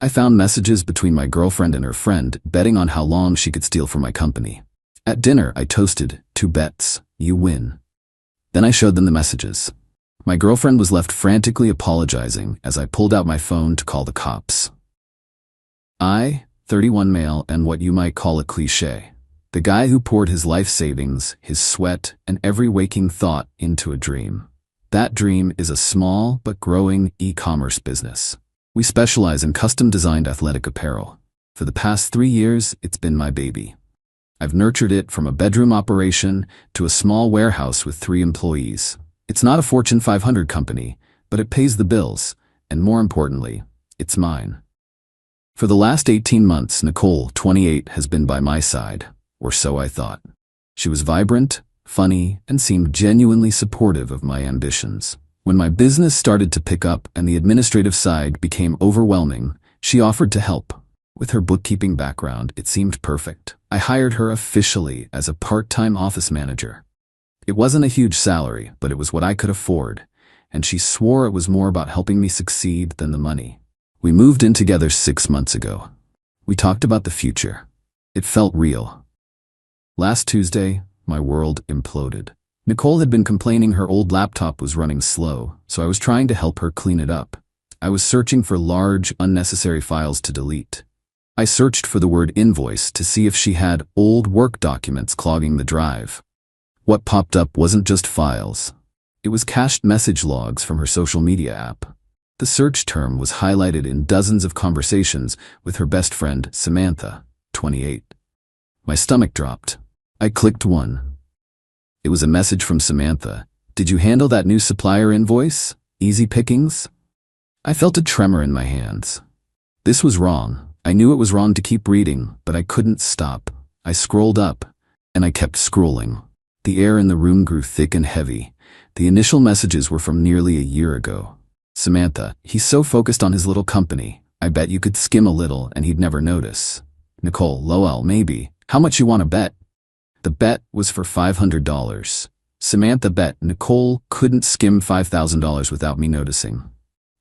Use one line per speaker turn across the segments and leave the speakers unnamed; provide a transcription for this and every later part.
I found messages between my girlfriend and her friend betting on how long she could steal from my company. At dinner, I toasted, 2 bets, you win. Then I showed them the messages. My girlfriend was left frantically apologizing as I pulled out my phone to call the cops. I, 31 male and what you might call a cliché. The guy who poured his life savings, his sweat, and every waking thought into a dream. That dream is a small but growing e-commerce business. We specialize in custom-designed athletic apparel. For the past 3 years, it's been my baby. I've nurtured it from a bedroom operation to a small warehouse with 3 employees. It's not a Fortune 500 company, but it pays the bills, and more importantly, it's mine. For the last 18 months, Nicole, 28, has been by my side, or so I thought. She was vibrant, funny, and seemed genuinely supportive of my ambitions. When my business started to pick up and the administrative side became overwhelming, she offered to help. With her bookkeeping background, it seemed perfect. I hired her officially as a part-time office manager. It wasn't a huge salary, but it was what I could afford, and she swore it was more about helping me succeed than the money. We moved in together 6 months ago. We talked about the future. It felt real. Last Tuesday, my world imploded. Nicole had been complaining her old laptop was running slow, so I was trying to help her clean it up. I was searching for large, unnecessary files to delete. I searched for the word invoice to see if she had old work documents clogging the drive. What popped up wasn't just files. It was cached message logs from her social media app. The search term was highlighted in dozens of conversations with her best friend, Samantha, 28. My stomach dropped. I clicked one. It was a message from Samantha. Did you handle that new supplier invoice? Easy pickings? I felt a tremor in my hands. This was wrong. I knew it was wrong to keep reading, but I couldn't stop. I scrolled up, and I kept scrolling. The air in the room grew thick and heavy. The initial messages were from nearly a year ago. Samantha, he's so focused on his little company. I bet you could skim a little and he'd never notice. Nicole, lol, maybe. How much you want to bet? The bet was for $500. Samantha bet Nicole couldn't skim $5,000 without me noticing.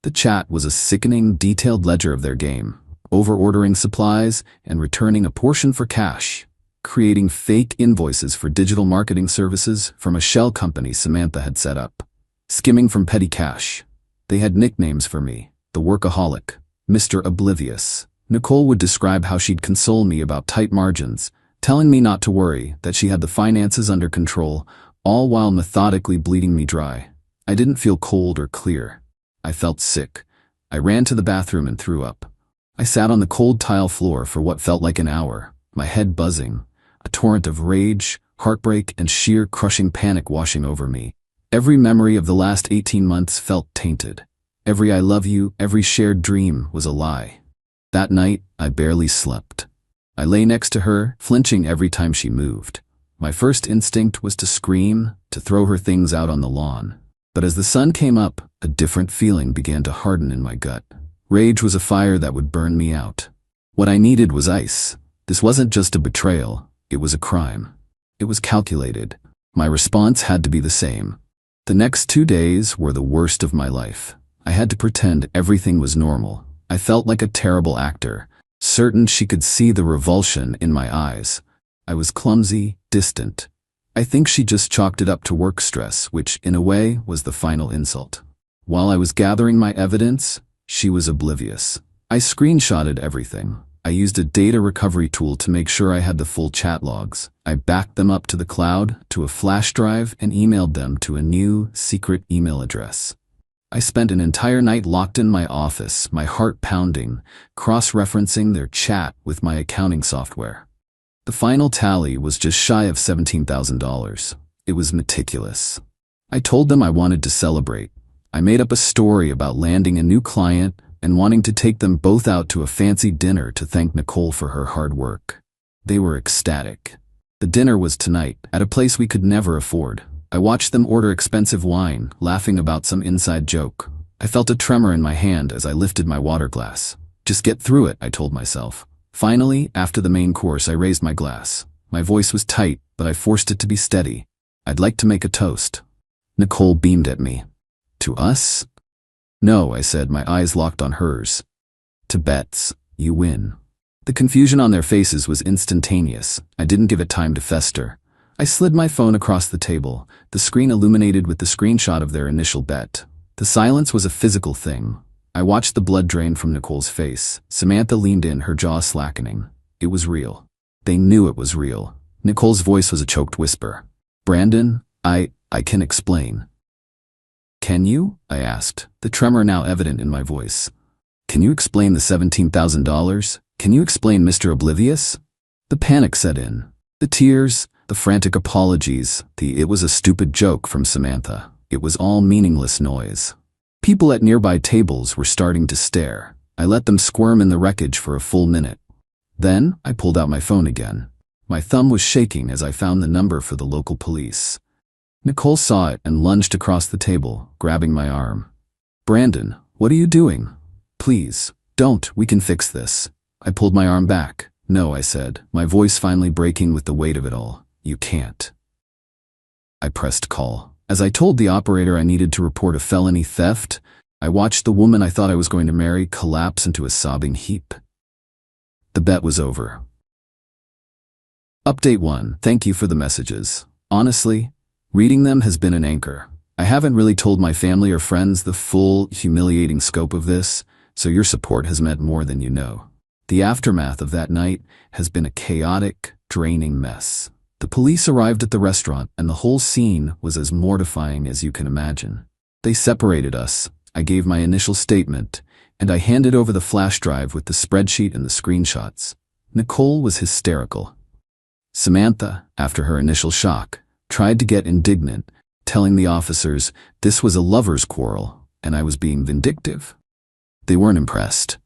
The chat was a sickening, detailed ledger of their game, over-ordering supplies and returning a portion for cash, creating fake invoices for digital marketing services from a shell company Samantha had set up, skimming from petty cash. They had nicknames for me, the workaholic, Mr. Oblivious. Nicole would describe how she'd console me about tight margins, telling me not to worry, that she had the finances under control, all while methodically bleeding me dry. I didn't feel cold or clear. I felt sick. I ran to the bathroom and threw up. I sat on the cold tile floor for what felt like an hour, my head buzzing, a torrent of rage, heartbreak, and sheer crushing panic washing over me. Every memory of the last 18 months felt tainted. Every I love you, every shared dream was a lie. That night, I barely slept. I lay next to her, flinching every time she moved. My first instinct was to scream, to throw her things out on the lawn. But as the sun came up, a different feeling began to harden in my gut. Rage was a fire that would burn me out. What I needed was ice. This wasn't just a betrayal, it was a crime. It was calculated. My response had to be the same. The next 2 days were the worst of my life. I had to pretend everything was normal. I felt like a terrible actor, certain she could see the revulsion in my eyes. I was clumsy, distant. I think she just chalked it up to work stress, which, in a way, was the final insult. While I was gathering my evidence, she was oblivious. I screenshotted everything. I used a data recovery tool to make sure I had the full chat logs. I backed them up to the cloud, to a flash drive, and emailed them to a new, secret email address. I spent an entire night locked in my office, my heart pounding, cross-referencing their chat with my accounting software. The final tally was just shy of $17,000. It was meticulous. I told them I wanted to celebrate. I made up a story about landing a new client and wanting to take them both out to a fancy dinner to thank Nicole for her hard work. They were ecstatic. The dinner was tonight, at a place we could never afford. I watched them order expensive wine, laughing about some inside joke. I felt a tremor in my hand as I lifted my water glass. Just get through it, I told myself. Finally, after the main course, I raised my glass. My voice was tight, but I forced it to be steady. I'd like to make a toast. Nicole beamed at me. To us? No, I said, my eyes locked on hers. To bets, you win. The confusion on their faces was instantaneous. I didn't give it time to fester. I slid my phone across the table, the screen illuminated with the screenshot of their initial bet. The silence was a physical thing. I watched the blood drain from Nicole's face. Samantha leaned in, her jaw slackening. It was real. They knew it was real. Nicole's voice was a choked whisper. Brandon, I can explain. Can you? I asked, the tremor now evident in my voice. Can you explain the $17,000? Can you explain Mr. Oblivious? The panic set in. The tears, the frantic apologies, it was a stupid joke from Samantha. It was all meaningless noise. People at nearby tables were starting to stare. I let them squirm in the wreckage for a full minute. Then I pulled out my phone again. My thumb was shaking as I found the number for the local police. Nicole saw it and lunged across the table, grabbing my arm. Brandon, what are you doing? Please, don't, we can fix this. I pulled my arm back. No, I said, my voice finally breaking with the weight of it all. You can't. I pressed call. As I told the operator I needed to report a felony theft, I watched the woman I thought I was going to marry collapse into a sobbing heap. The bet was over. Update 1. Thank you for the messages. Honestly, reading them has been an anchor. I haven't really told my family or friends the full, humiliating scope of this, so your support has meant more than you know. The aftermath of that night has been a chaotic, draining mess. The police arrived at the restaurant, and the whole scene was as mortifying as you can imagine. They separated us. I gave my initial statement, and I handed over the flash drive with the spreadsheet and the screenshots. Nicole was hysterical. Samantha, after her initial shock, tried to get indignant, telling the officers this was a lover's quarrel and I was being vindictive. They weren't impressed.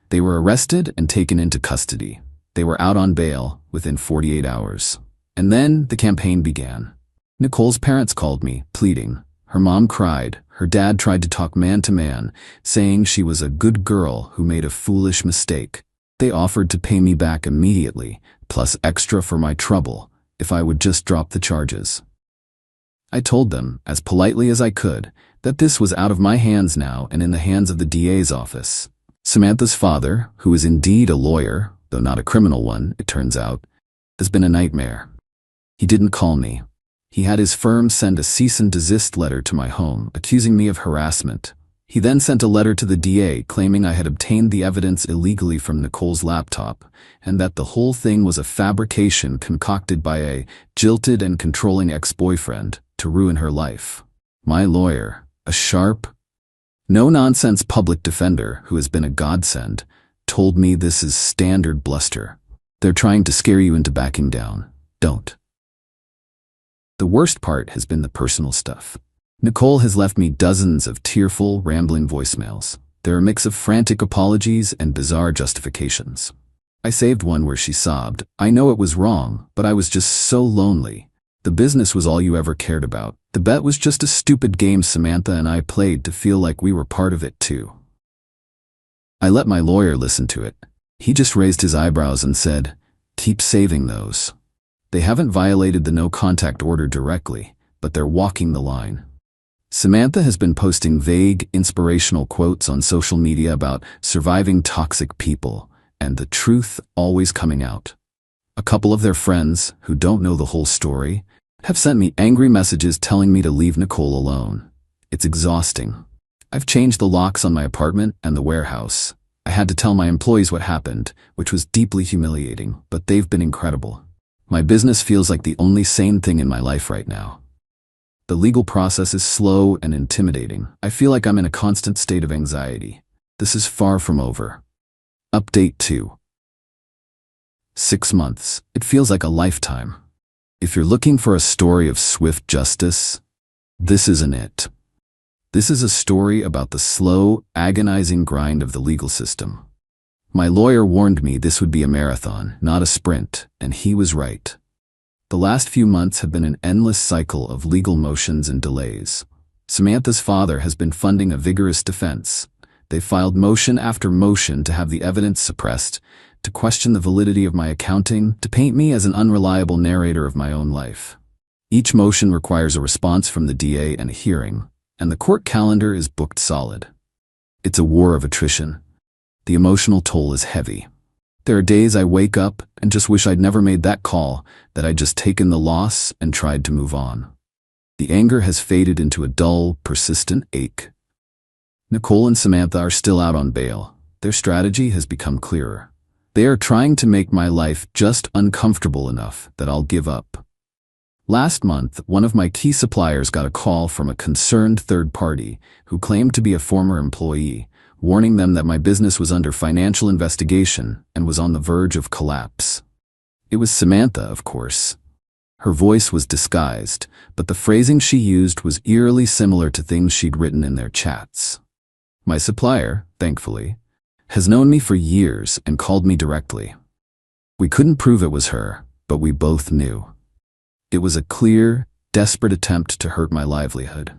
They were arrested and taken into custody. They were out on bail within 48 hours. And then the campaign began. Nicole's parents called me, pleading. Her mom cried. Her dad tried to talk man to man, saying she was a good girl who made a foolish mistake. They offered to pay me back immediately, plus extra for my trouble, if I would just drop the charges. I told them, as politely as I could, that this was out of my hands now and in the hands of the DA's office. Samantha's father, who is indeed a lawyer, though not a criminal one, it turns out, has been a nightmare. He didn't call me. He had his firm send a cease and desist letter to my home, accusing me of harassment. He then sent a letter to the DA claiming I had obtained the evidence illegally from Nicole's laptop, and that the whole thing was a fabrication concocted by a jilted and controlling ex-boyfriend to ruin her life. My lawyer, a sharp, no-nonsense public defender who has been a godsend, told me this is standard bluster. They're trying to scare you into backing down. Don't. The worst part has been the personal stuff. Nicole has left me dozens of tearful, rambling voicemails. They're a mix of frantic apologies and bizarre justifications. I saved one where she sobbed. I know it was wrong, but I was just so lonely. The business was all you ever cared about. The bet was just a stupid game Samantha and I played to feel like we were part of it too. I let my lawyer listen to it. He just raised his eyebrows and said, "Keep saving those. They haven't violated the no-contact order directly, but they're walking the line." Samantha has been posting vague, inspirational quotes on social media about surviving toxic people, and the truth always coming out. A couple of their friends, who don't know the whole story, have sent me angry messages telling me to leave Nicole alone. It's exhausting. I've changed the locks on my apartment and the warehouse. I had to tell my employees what happened, which was deeply humiliating, but they've been incredible. My business feels like the only sane thing in my life right now. The legal process is slow and intimidating. I feel like I'm in a constant state of anxiety. This is far from over. Update 2. 6 months. It feels like a lifetime. If you're looking for a story of swift justice, this isn't it. This is a story about the slow, agonizing grind of the legal system. My lawyer warned me this would be a marathon, not a sprint, and he was right. The last few months have been an endless cycle of legal motions and delays. Samantha's father has been funding a vigorous defense. They filed motion after motion to have the evidence suppressed, to question the validity of my accounting, to paint me as an unreliable narrator of my own life. Each motion requires a response from the DA and a hearing, and the court calendar is booked solid. It's a war of attrition. The emotional toll is heavy. There are days I wake up and just wish I'd never made that call, that I'd just taken the loss and tried to move on. The anger has faded into a dull, persistent ache. Nicole and Samantha are still out on bail. Their strategy has become clearer. They are trying to make my life just uncomfortable enough that I'll give up. Last month, one of my key suppliers got a call from a concerned third party who claimed to be a former employee, warning them that my business was under financial investigation and was on the verge of collapse. It was Samantha, of course. Her voice was disguised, but the phrasing she used was eerily similar to things she'd written in their chats. My supplier, thankfully, has known me for years and called me directly. We couldn't prove it was her, but we both knew. It was a clear, desperate attempt to hurt my livelihood.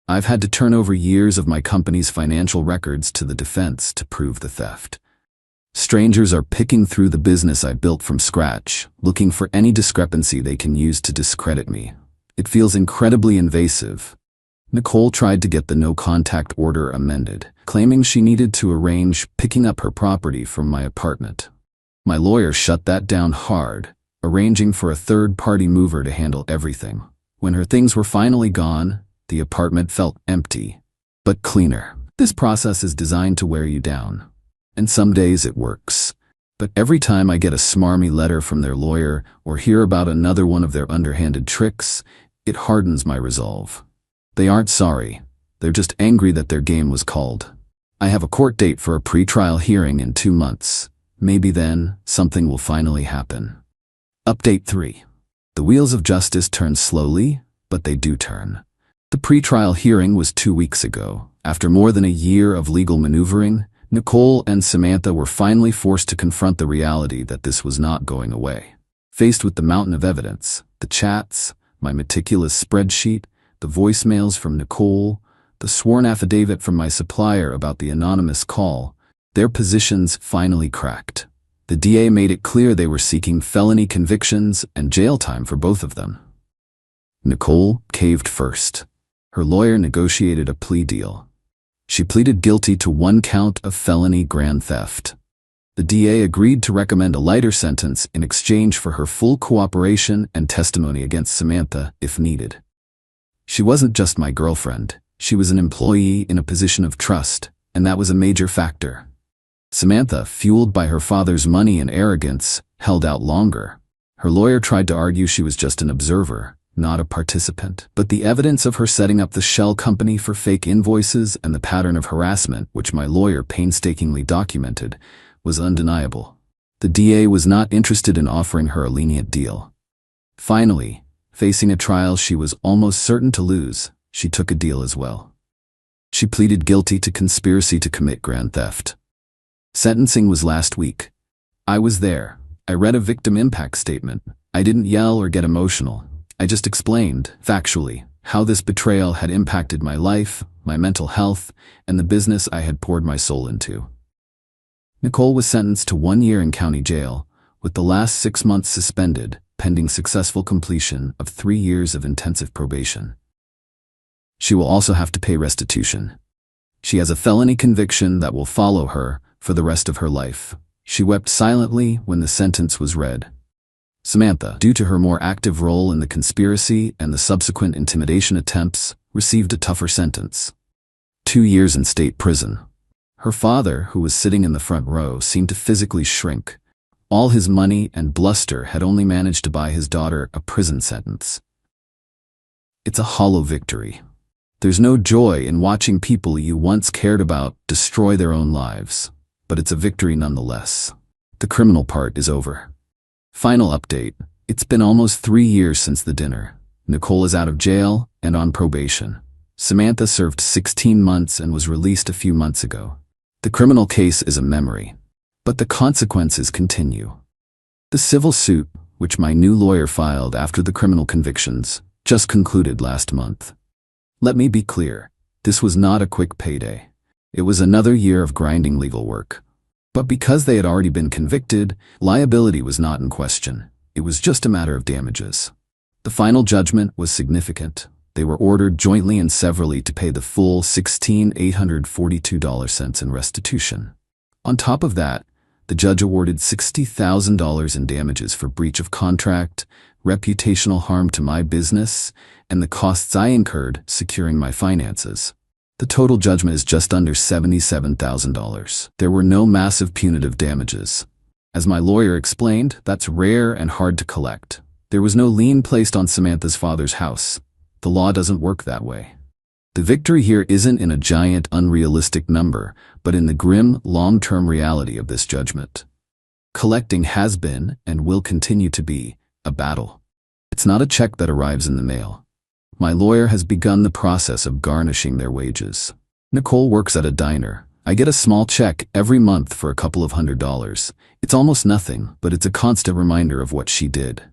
I've had to turn over years of my company's financial records to the defense to prove the theft. Strangers are picking through the business I built from scratch, looking for any discrepancy they can use to discredit me. It feels incredibly invasive. Nicole tried to get the no-contact order amended, claiming she needed to arrange picking up her property from my apartment. My lawyer shut that down hard, arranging for a third-party mover to handle everything. When her things were finally gone, the apartment felt empty, but cleaner. This process is designed to wear you down. And some days it works. But every time I get a smarmy letter from their lawyer or hear about another one of their underhanded tricks, it hardens my resolve. They aren't sorry. They're just angry that their game was called. I have a court date for a pre-trial hearing in 2 months. Maybe then, something will finally happen. Update 3. The wheels of justice turn slowly, but they do turn. The pre-trial hearing was 2 weeks ago. After more than a year of legal maneuvering, Nicole and Samantha were finally forced to confront the reality that this was not going away. Faced with the mountain of evidence, the chats, my meticulous spreadsheet, the voicemails from Nicole, the sworn affidavit from my supplier about the anonymous call, their positions finally cracked. The DA made it clear they were seeking felony convictions and jail time for both of them. Nicole caved first. Her lawyer negotiated a plea deal. She pleaded guilty to 1 count of felony grand theft. The DA agreed to recommend a lighter sentence in exchange for her full cooperation and testimony against Samantha if needed. She wasn't just my girlfriend. She was an employee in a position of trust, and that was a major factor. Samantha, fueled by her father's money and arrogance, held out longer. Her lawyer tried to argue she was just an observer, not a participant. But the evidence of her setting up the shell company for fake invoices and the pattern of harassment, which my lawyer painstakingly documented, was undeniable. The DA was not interested in offering her a lenient deal. Finally, facing a trial she was almost certain to lose, she took a deal as well. She pleaded guilty to conspiracy to commit grand theft. Sentencing was last week. I was there. I read a victim impact statement. I didn't yell or get emotional. I just explained, factually, how this betrayal had impacted my life, my mental health, and the business I had poured my soul into. Nicole was sentenced to 1 year in county jail, with the last 6 months suspended, pending successful completion of 3 years of intensive probation. She will also have to pay restitution. She has a felony conviction that will follow her for the rest of her life. She wept silently when the sentence was read. Samantha, due to her more active role in the conspiracy and the subsequent intimidation attempts, received a tougher sentence. 2 years in state prison. Her father, who was sitting in the front row, seemed to physically shrink. All his money and bluster had only managed to buy his daughter a prison sentence. It's a hollow victory. There's no joy in watching people you once cared about destroy their own lives, but it's a victory nonetheless. The criminal part is over. Final update. It's been almost 3 years since the dinner. Nicole is out of jail and on probation. Samantha served 16 months and was released a few months ago. The criminal case is a memory, but the consequences continue. The civil suit, which my new lawyer filed after the criminal convictions, just concluded last month. Let me be clear, this was not a quick payday. It was another year of grinding legal work. But because they had already been convicted, liability was not in question. It was just a matter of damages. The final judgment was significant. They were ordered jointly and severally to pay the full $16,842 in restitution. On top of that, the judge awarded $60,000 in damages for breach of contract, reputational harm to my business, and the costs I incurred securing my finances. The total judgment is just under $77,000. There were no massive punitive damages. As my lawyer explained, that's rare and hard to collect. There was no lien placed on Samantha's father's house. The law doesn't work that way. The victory here isn't in a giant, unrealistic number, but in the grim, long-term reality of this judgment. Collecting has been, and will continue to be, a battle. It's not a check that arrives in the mail. My lawyer has begun the process of garnishing their wages. Nicole works at a diner. I get a small check every month for a couple of $100s. It's almost nothing, but it's a constant reminder of what she did.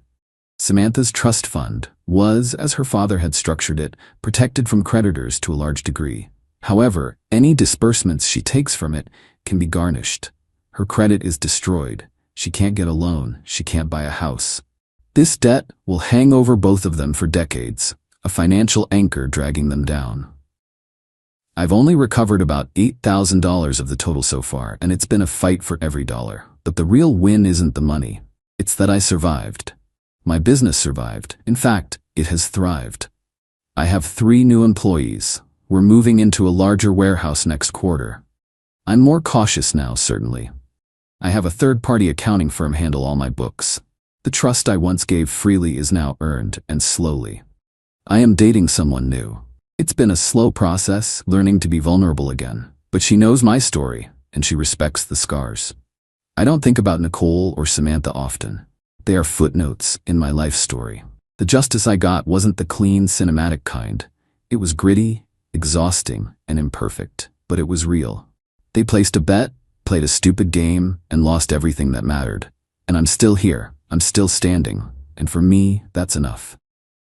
Samantha's trust fund was, as her father had structured it, protected from creditors to a large degree. However, any disbursements she takes from it can be garnished. Her credit is destroyed. She can't get a loan. She can't buy a house. This debt will hang over both of them for decades, a financial anchor dragging them down. I've only recovered about $8,000 of the total so far, and it's been a fight for every dollar. But the real win isn't the money. It's that I survived. My business survived. In fact, it has thrived. I have 3 new employees. We're moving into a larger warehouse next quarter. I'm more cautious now, certainly. I have a third-party accounting firm handle all my books. The trust I once gave freely is now earned, and slowly. I am dating someone new. It's been a slow process, learning to be vulnerable again. But she knows my story, and she respects the scars. I don't think about Nicole or Samantha often. They are footnotes in my life story. The justice I got wasn't the clean, cinematic kind. It was gritty, exhausting, and imperfect, but it was real. They placed a bet, played a stupid game, and lost everything that mattered. And I'm still here. I'm still standing. And for me, that's enough.